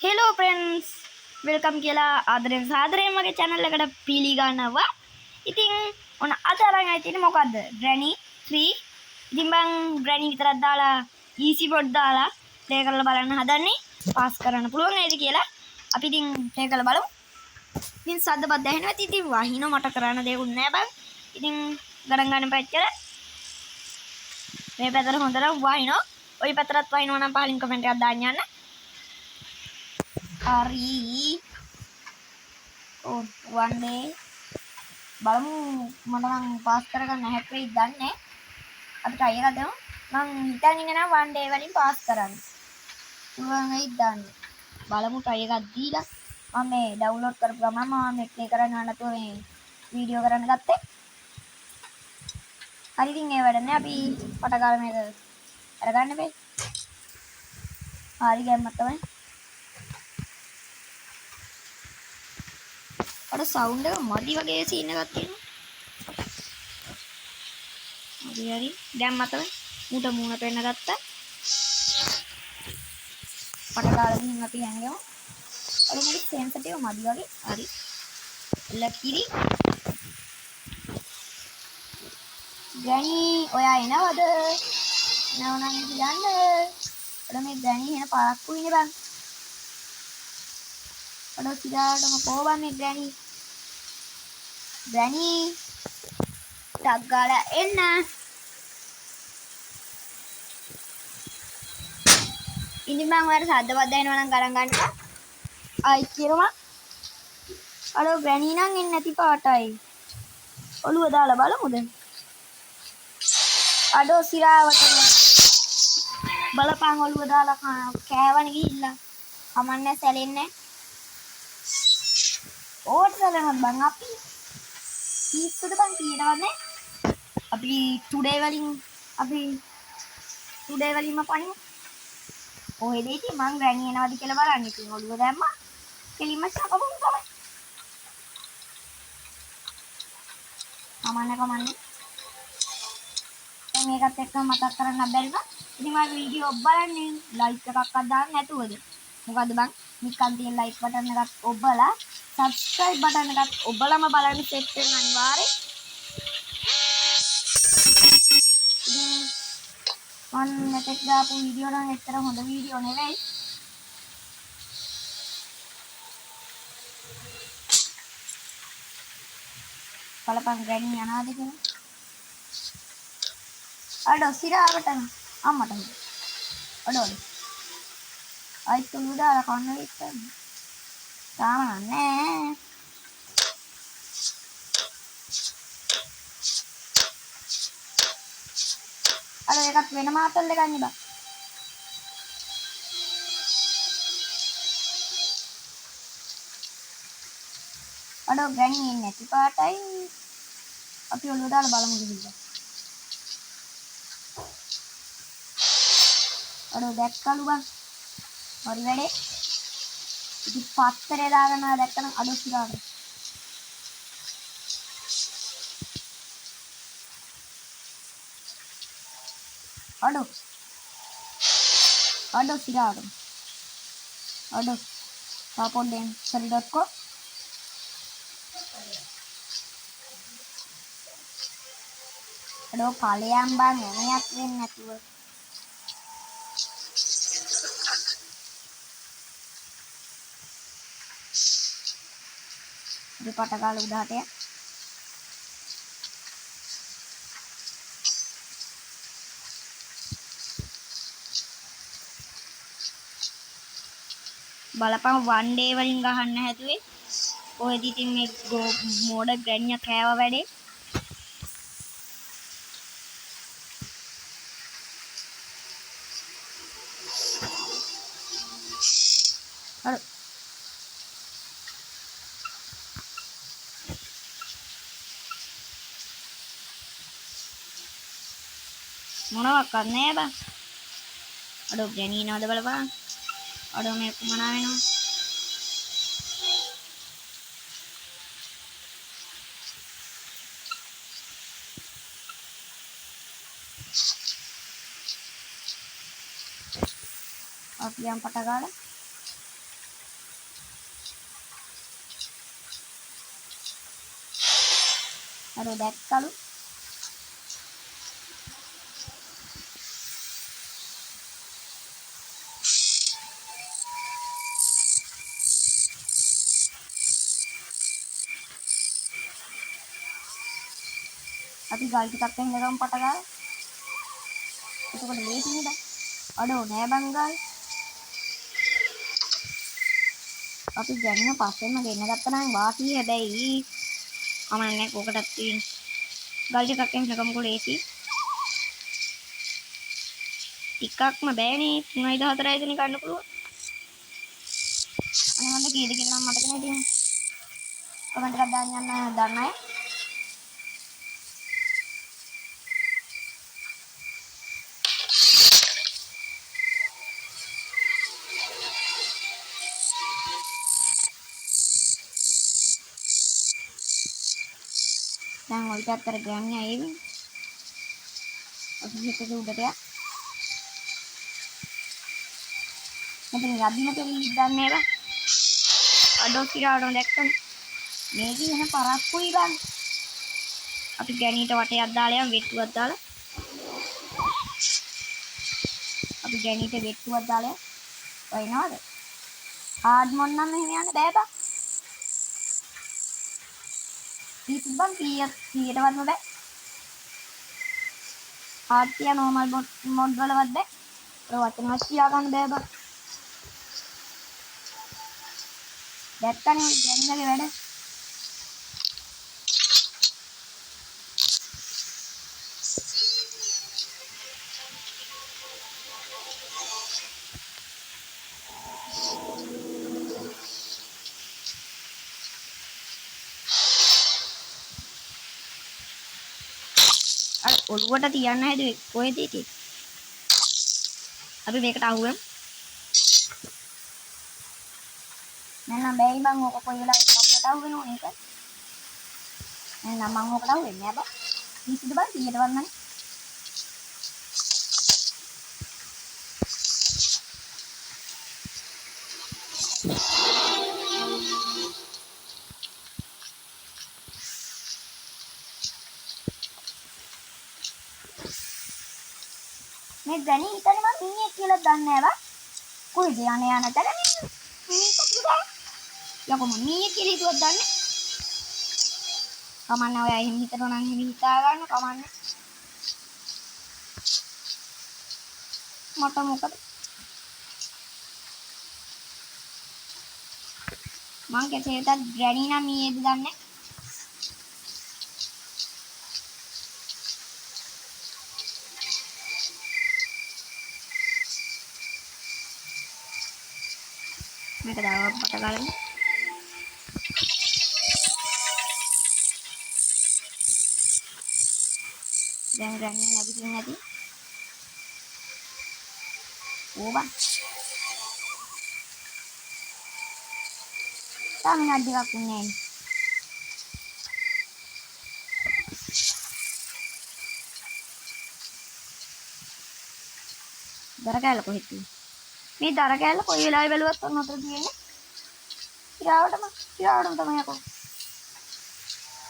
Hello friends welcome කියලා ආදරෙන් සාදරයෙන් මගේ channel එකට පිළිගන්නවා. ඉතින් ඔන්න අද අරන් ආයි තියෙන්නේ මොකද්ද? Granny 3. ඉතින් මං Granny විතරක් දාලා easy mode දාලා play කරලා බලන්න හදන්නේ. පාස් කරන්න පුළුවන් නේද කියලා. අපි ඉතින් play කරලා බලමු. ඉතින් සද්දපත් ඇහෙනවා. ඉතින් වහිනව මට කරන්න දෙයක් නෑ බං. ඉතින් ගණන් ගන්න පැත්තට මේ පැත්තට හොඳට වහිනව. ওই පැත්තටත් වහිනව නම් පහලින් කමෙන්ට් එකක් දාන්න යන්න. Hari one day බලමු මට නම් පාස් කරගන්න හැප්පෙයි දන්නේ අපි try එකක් දෙමු මං හිතන් ඉන්නේ නම් one day වලින් පාස් කරන්න පුළුවන් වෙයි දන්නේ බලමු try එකක් දීලා මම මේ ඩවුන්ලෝඩ් කරපු ගමන් මම මේ ප්ලේ කරන්න නැතුව මේ වීඩියෝ කරන්න ගත්තේ හරි ඉතින් ඒ වැඩනේ අපි පටගාලා මේක අරගන්න බෑ හරි ගැම්මක් තමයි අර සවුන්ඩ් එක මදි වගේ සීන් එකක් තියෙනවා. හරි දැන් මතක මුට මූණ පෙන්න ගත්තා. පටකාලා ගිහින් අපි යන්නේ. අර මගේ සෙන්සර් එක මදි වගේ. හරි. ලකිරි. ග්‍රැනි ඔයා එනවද? නෝනම් කියන්න. අර මේ ග්‍රැනි එන පාරක්කු ඉන්නේ බං. අර සිරාටම කොහොමද මේ ග්‍රැනි? ග්‍රැනි ටක් ගාලා එන්න. ඉතින් මම ඔයාලට සද්දවත් දැනෙනවා නම් ගණන් ගන්නවා. ආයි කියනවා. අර ග්‍රැනි නම් එන්නේ නැති පාටයි. ඔළුව දාලා බලමුද? අඩෝ සිරාවට බලපං ඔළුව දාලා කෑවනේ ගිහිල්ලා. කමන්නේ සැලෙන්නේ. ඕට සැලෙනවත් බං අපි. කීස්සුද බං කියනවනේ. අපි ටුඩේ වලින්ම පණිමු. කොහෙද ඉතින් මං ග්‍රැනි එනවද කියලා බලන්න ඉතින් ඔළුව දැම්මා. කෙලින්ම සකපුම් තමයි. කමන්නේ. දැන් මේකත් එක්ක මතක් කරන්න බැරි නම් ඉතින් මම වීඩියෝ බලන්නේ ලයික් එකක්වත් දාන්න නැතුවද මොකද බං නිකන් තියෙන ලයික් බටන් එකත් ඔබලා සබ්ස්ක්‍රයිබ් බටන් එකත් ඔබලම බලන්න සෙට් වෙන අනිවාර්යයෙන් ඉතින් මම මෙතෙක් දාපු වීඩියෝ නම් ඇත්තට හොඳ වීඩියෝ නෙවෙයි බලපන් ග්‍රැනි යනවාද කියලා අඩෝ සිරාවට අම්මට අඩෝ අයිත් උඩ දාලා කන්න විතරයි තාම නෑ අර එකක් වෙන මාතල් එකක් නේ බා අඩෝ ග්‍රැනි ඉන්නේ නැති පාටයි අපි ඔළුව දාලා බලමු ගිහිල්ලා අඩෝ දැක්කලු බං හරි වැඩේ ඉතින් පත්තරේ දාගෙන දැක්කම අඩෝ සිරාට අඩෝ සිරාට අඩෝ පාපොඩෙන් සරි.com අඩෝ ඵලයන් බං එනයක් වෙන්නේ නැතුව දෙපට කාල උඩහට ය බලපන් වන් ඩේ වලින් ගහන්න හැදුවේ කොහෙද ඉතින් මේ මෝඩ ග්‍රැනිය කෑව වැඩේ අර මොනවක් කරන්නේ බං අඩෝ ග්‍රැනි නෝද බලපන් අඩෝ මේ කුමනා වෙනවා අපි යම් පට ගාලා අර දැක්කලු අපි ගල් ටිකක් එන්නකම් පට ගාලා. එතකොට ලේසියි බං. අඩෝ නෑ බං ගල්. අපි ගැන්න පස්සෙන්ම ගෙන්න ගත්තා නම් වාසිය හැබැයි කමන්නේ කොකටත් තියෙන. ගල් ටිකක් එන්නකම්කෝ ලේසි. ටිකක්ම බෑනේ 3යි 14යි දෙනෙක් ගන්න පුළුවන්. අනේ මන්ද කීයද කියලා නම් මතක නැහැ ඉතින්. කමෙන්ට් එකක් දාන්න යන්න දන්න අය. දැන් ඔය පැත්තට ගන්නේ ආයේ. අපි හිතේ උඩට යා. මෙතන යදින තෙලි දන්නේ බා. අඩෝ කිරාඩෝ දැක්කනේ. මේක වෙන පරක්කුයි බං. අපි ගැණීට වටයක් දාලා යම් වෙට්ටුවක් දාලා. අපි ගැණීට වෙට්ටුවක් දාලා වයින්වද? හાર્ඩ් මොන් නම් මෙහෙම යන්න බෑ බං. කීයද බං කීයටවත් බෑ. හાર્ඩ් තියා නෝමල් මොඩ් වලවත් බෑ. ඔය වචනවත් කියා ගන්න බෑ බං. දැක්කනේ ගැණීගේ වැඩ. අර ඔළුවට තියන්න හැදුවේ කොහෙද ඉතින්? අපි මේකට අහුවෙමු. නෑ බෑයි බං ඕක කොයි වෙලාවෙත් කපුවට අහු වෙනව නේද? නෑ මං ඕකට අහු වෙන්නේ නෑ බං. කිසිද බං 100ට වන්නනේ. මේ ගණි හිතන්නේ මම මීයක් කියලා දන්නේ නෑ බං. කොහෙද යන්නේ යන තැන මේ කපුවා. යකෝ මම මීයක් කියලා හිතුවත් දන්නේ. කමන්නේ ඔය එහෙම හිතනවා නම් එහෙම හිතා ගන්න කමන්නේ. මට මොකද? මං කෙසේ වෙතත් ග්‍රැනි නම් මීයේද දන්නේ. මේක දාව පට ගාලා. දැන් ග්‍රැනි නැගිටින්නේ නැති. ඕවා. තාම නඩියක් උන්නේ නැහැ. දර කෑල්ල කොහෙද තියෙන්නේ? මේ දර කෑල්ල කොයි වෙලාවෙ බැලුවත් ඔන්න උතර තියෙන්නේ. ඉරාවටම තමයි යකෝ.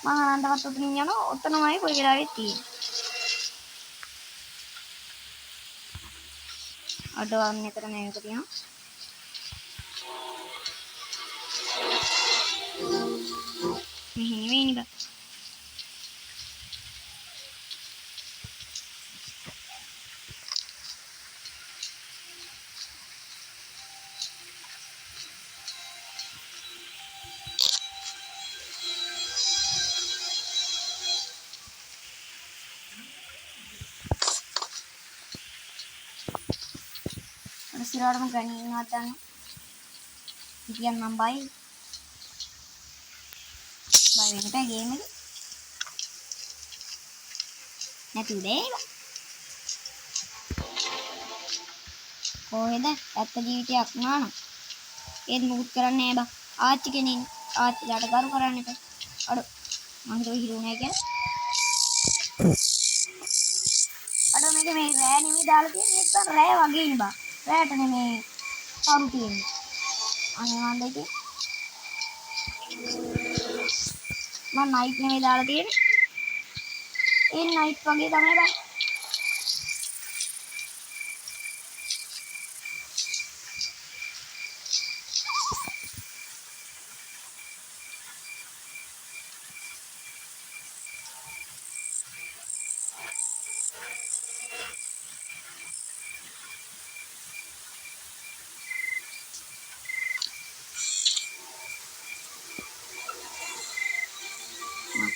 මම අනන්තවත් උතනින් යනවා. ඔතනමයි කොයි වෙලාවෙත් තියෙන්නේ. අඩවම් මෙතන මේක තියෙනවා. මෙහි නෙවෙයි නේද? සිරාටම ගණන් ගන්න. ඉතින් මම බයි වෙන්න බෑ ගේම් එක. නැති උදේ. කොහෙද? ඇත්ත ජීවිතයක් නාන. ඒත් මුකුත් කරන්නේ නෑ බා. ආච්චි කෙනෙක් ආච්චිලාට කරු කරන්න එපා. අඩ මං හිතුවා හිරුනේ කියලා. අඩ මේක මේ රෑ නෙමෙයි දාලා තියෙන්නේ. ඒක බං රෑ වගේ නේ බා. රෑට නෙමේ කරු තියෙන්නේ. අනේ මන්ද ඉතින් මම නයිට් නෙමෙයි දාලා තියෙන්නේ. ඒ නයිට් වගේ තමයි බං.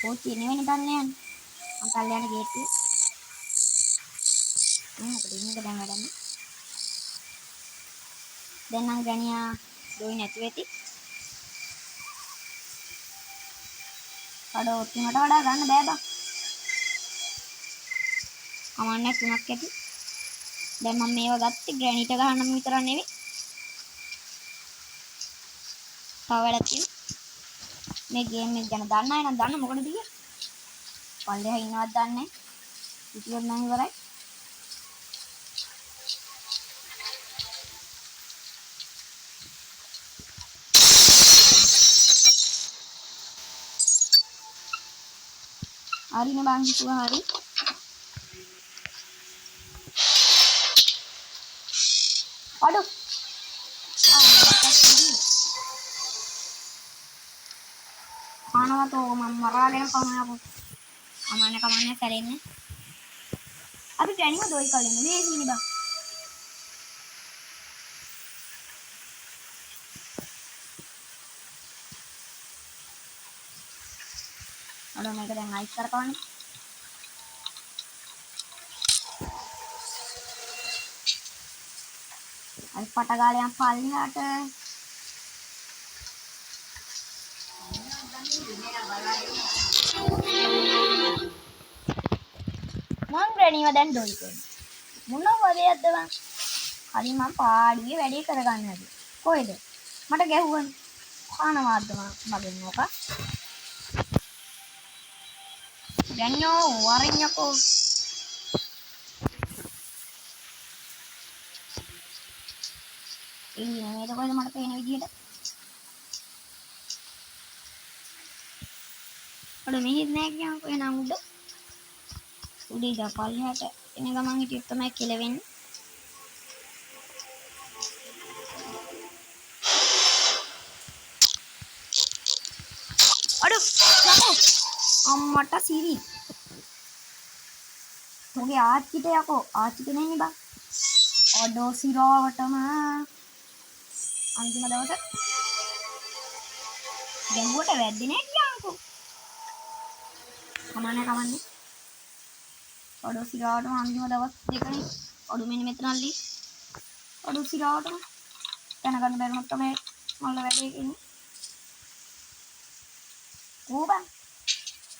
කෝච්චිය නෙවෙයි දන්නේ යන්නේ. මම පල්ලෙහාට ගේට්ටුව. මොකද ඉන්නක දැන් වැඩන්නේ. දැන් නම් ගණියා දොයි නැති වෙති. කඩ ඔත්තුමට වඩා ගන්න බෑ බං. කමන්නේ තුනක් ඇති. දැන් මම මේව ගත්තේ ග්‍රැනයිට් ගහන්න විතරක් නෙවෙයි. තව වැඩක් තියෙනවා. මේ ගේම් එක ගැන දන්න අය නම් දන්න මොකටද කියලා. පල්ලෙහා ඉන්නවත් දන්නේ නැහැ. ඉතින් නම් ඉවරයි. හරිනේ බං හිතුවා හරි. අඩෝ. ආනවතෝ මම මරාගෙන කමනකො. කමන්නේ සැරෙන්නේ. අපි ගෑනිව දොයි කලින් ලේසිනේ බං. අඩෝ මේක දැන් අයිස් කරකවන්නේ. අයි පටගාලයන් පල්ලිහාට. මං ග්‍රැනිව දැන් දොයි කරනවා. මොන වගේක්ද බං? කලින් මං පාඩුවේ වැඩේ කරගන්න හැදුවා. කොහෙද? මට ගැහුවනේ. කනවාද්ද මගෙන් මොකක්? ග්‍රැනියෝ වරින්යකෝ. මේක කොහෙද මට පේන විදිහට? අඩෝ මෙහෙත් නෑ කියන්කෝ එනම් උඩ. උඩේ ඉඳලා පල්ලෙහාට එන ගමන් හිටියොත් තමයි කෙලවෙන්නේ. අඩෝ යකෝ අම්මට සිරි. ඔගේ ආච්චිට යකෝ ආච්චිට නෙන්නේ බං. අඩෝ සිරාවටම අන්තිම දවසේ ගැහුවට වැද්දේ නෑ කියන්කෝ. කමන්නේ. අඩෝ සිරාවටම අන්තිම දවස් දෙකනේ. අඩෝ මෙන්න මෙතනල්ලි. අඩෝ සිරාවටම දැනගන්න බැරිමත් තමයි මල්ල වැඩේ ඉන්නේ. ඕබන්.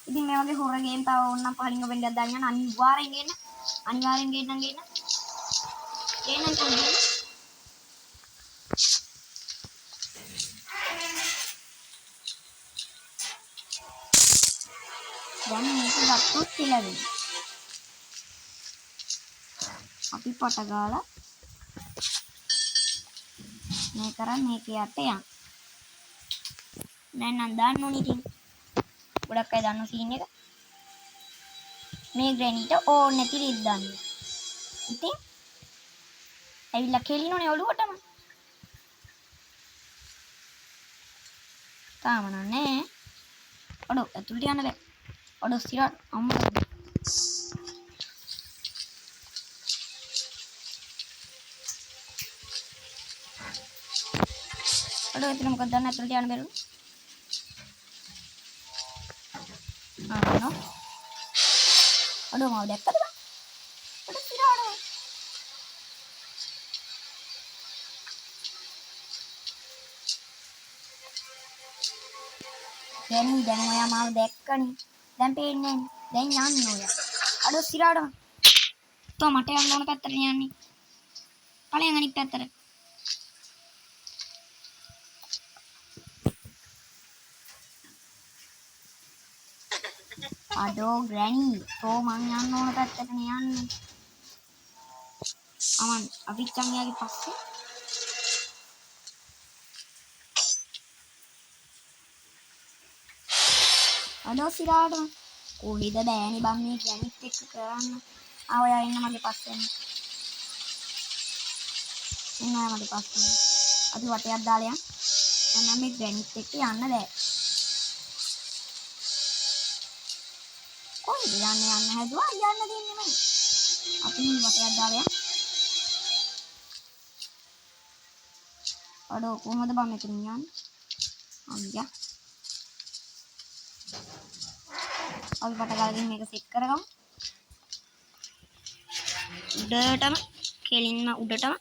ඉතින් මේ වගේ හොර ගේම් තව ඕනනම් පහලින් ඔබෙන් දැන් දාන්න අනිවාර්යෙන් ගේන්න. ගේන්න. ගේන්න කොහොමද? දැන් මේක ගත්තොත් කියලා වෙයි. අපි පට ගාලා මේ කරන් මේක යට යන්. දැන් නම් දාන්න ඕනේ ඉතින්. ගොඩක් අය දන්න සීන් එක. මේ ග්‍රැනිට ඕන් නැති රිත් දාන්න. ඉතින් ඇවිල්ලා කෙලිනෝනේ ඔළුවටම. තාම නෑ. අඩෝ ඇතුළට යන්න බෑ. අඩෝ සිරා අම්මා. අඩෝ එතන මොකද දන්න ඇතුළට යන්න බැරුව. අඩෝ මාව දැක්කද බං? අඩෝ සිරාඩෝ. දැන් ඔයා මාව දැක්කනේ. දැන් පේන්නේ නැහැ. දැන් යන්න ඔයා. අඩෝ සිරාඩෝ. තෝ මට යන්න ඕන පැත්තට යන්නේ. ඵලයන් අනිත් පැත්තට. අඩෝ ග්‍රැනි තෝ මං යන්න ඕන පැත්තටනේ යන්නේ. අමන් අපිත් යන්නේ පස්සේ. අඩෝ සිරාඩෝ කොහෙද බෑනේ බම් මේ ග්‍රැනිට් එක කරන්න. ආ ඔයා ඉන්න මගේ පස්සෙන්. ඉන්න ඔයා මගේ පස්සෙන්. අපි වටයක් දාලා යන්න. දැන් මේ ග්‍රැනිට් එක්ක යන්න බෑ. කොහෙද යන්න හැදුවා යන්න දෙන්නේ මම. අපි වටයක් දාලා යන්න. අඩෝ කොහොමද බම් මෙතන යන්නේ? අයියා. අපි පටගාගෙන මේක සෙට් කරගමු. උඩටම කෙලින්ම උඩටම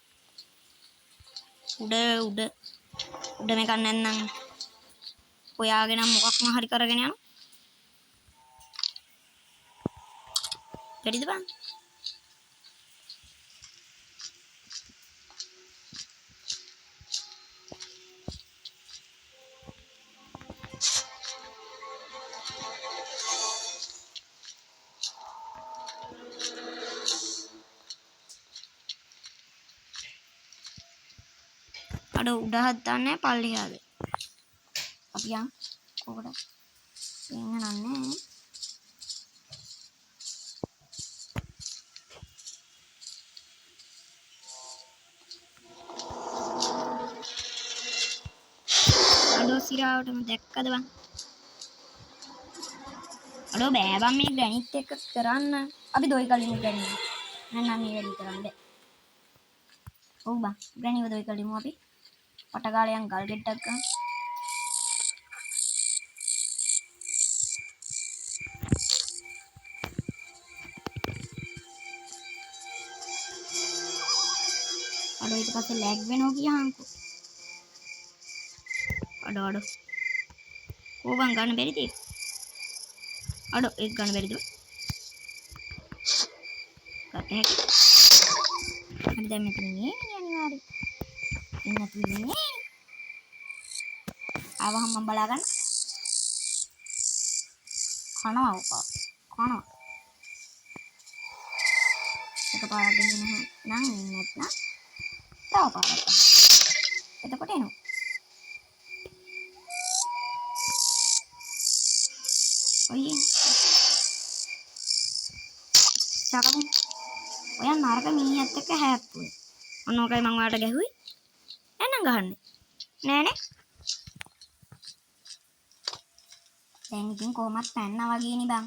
උඩ මේක නැත්නම් හොයාගෙන මොකක්ම හරි කරගෙන යනවා. වැඩිද බං? අඩ උඩ හදන්නේ පල්ලෙහාද? අපි යන් කොකට එන්න නන්නේ. අඩෝ සිරාවටම දැක්කද බං? අඩෝ බෑ බං මේ ග්‍රැනිට් එක කරන්න. අපි දොයි කලින් ග්‍රැනිට්. නැත්නම් මේ වැඩි කරන්න බෑ. ඔව් බං ග්‍රැනිව දොයි කලින්ම අපි පටගාලයන් ගල් ගෙට්ටක් ගන්න. අඩෝ ඊට පස්සේ ලැග් වෙනවා කියහන්කෝ. අඩෝ කොබන් ගන්න බැරිද ඒක? අඩෝ ඒක ගන්න බැරිද? ගන්න හැකි. හරි දැන් මෙතන නේ අනිවාර්යයෙන්. ඉන්න තියෙන්නේ. ආවහම මම බලා ගන්න. කනවා උපා. කනවා. එකපාරක් දෙන්නේ නැහැ. නම් නැත්නම් තව පාරක්. එතකොට එනවා. ඔය සාකමු. ඔය නරක මීනියත් එක්ක හැප්පුවේ. ඔන්න ඔකයි මම ඔයාලට ගැහුවේ. එහෙනම් ගහන්නේ. නෑනේ. දැන් ඉතින් කොහොමත් පැන්නා වගේනේ බං.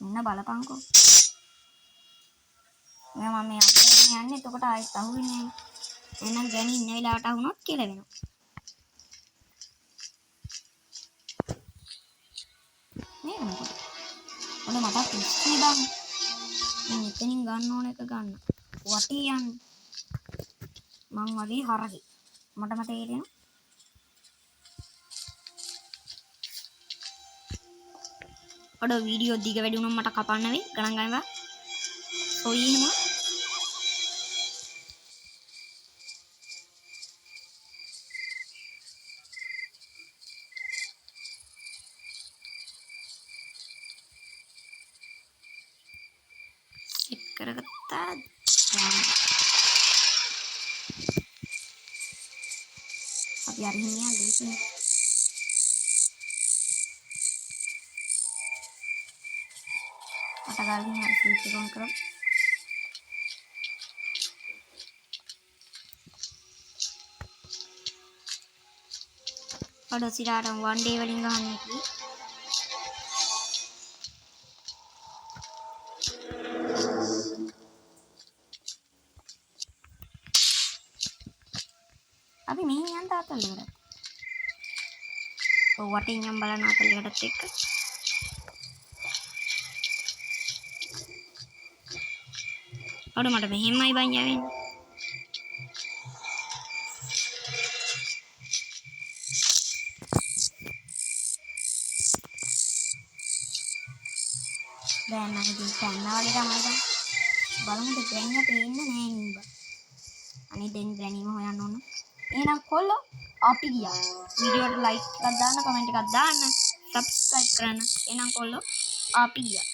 ඉන්න බලපංකෝ. මම මේ අතට යන්නේ එතකොට ආයෙත් අහුවෙන්නේ නෑ. එහෙනම් ගැණි ඉන්න වෙලාවට අහුනොත් කියලා වෙනවා. නේ මොකද? ඔන්න මටත් ඉස්නේ බං. මම එතනින් ගන්න ඕන එක ගන්න. වටේ යන්න. මං වගේ හරහේ. මටම තේරෙනවා. අඩෝ වීඩියෝ දිග වැඩි වුණොත් මට කපන්න වෙයි. ගණන් ගන්නවා. සොයි එහෙම. සෙට් කරගත්තා. අපි අර හිමියා ලේසියි. පටගාලින් හරි ස්විච් එක ඔන් කරමු. අඩෝ සිරාටම වන් ඩේ වලින් ගහන්නේ කි. අපි මෙහෙන් යන්න තාත්තල්ලකට. ඔව් වටින් යම් බලන්න තාත්තල්ලකටත් එක්ක. අඩෝ මට මෙහෙමයි බං යවෙන්නේ. දැන් නම් ඉතින් කන්නා වගේ තමයි දැන්. බලමුද ග්‍රැනිය පේන්නේ නෑ නේ බං. අනේ දැන් ග්‍රැනියම හොයන්න ඕන. එහෙනම් කොල්ලෝ අපි ගියා. වීඩියෝට ලයික් එකක් දාන්න, කමෙන්ට් එකක් දාන්න, සබ්ස්ක්‍රයිබ් කරන්න. එහෙනම් කොල්ලෝ අපි ගියා.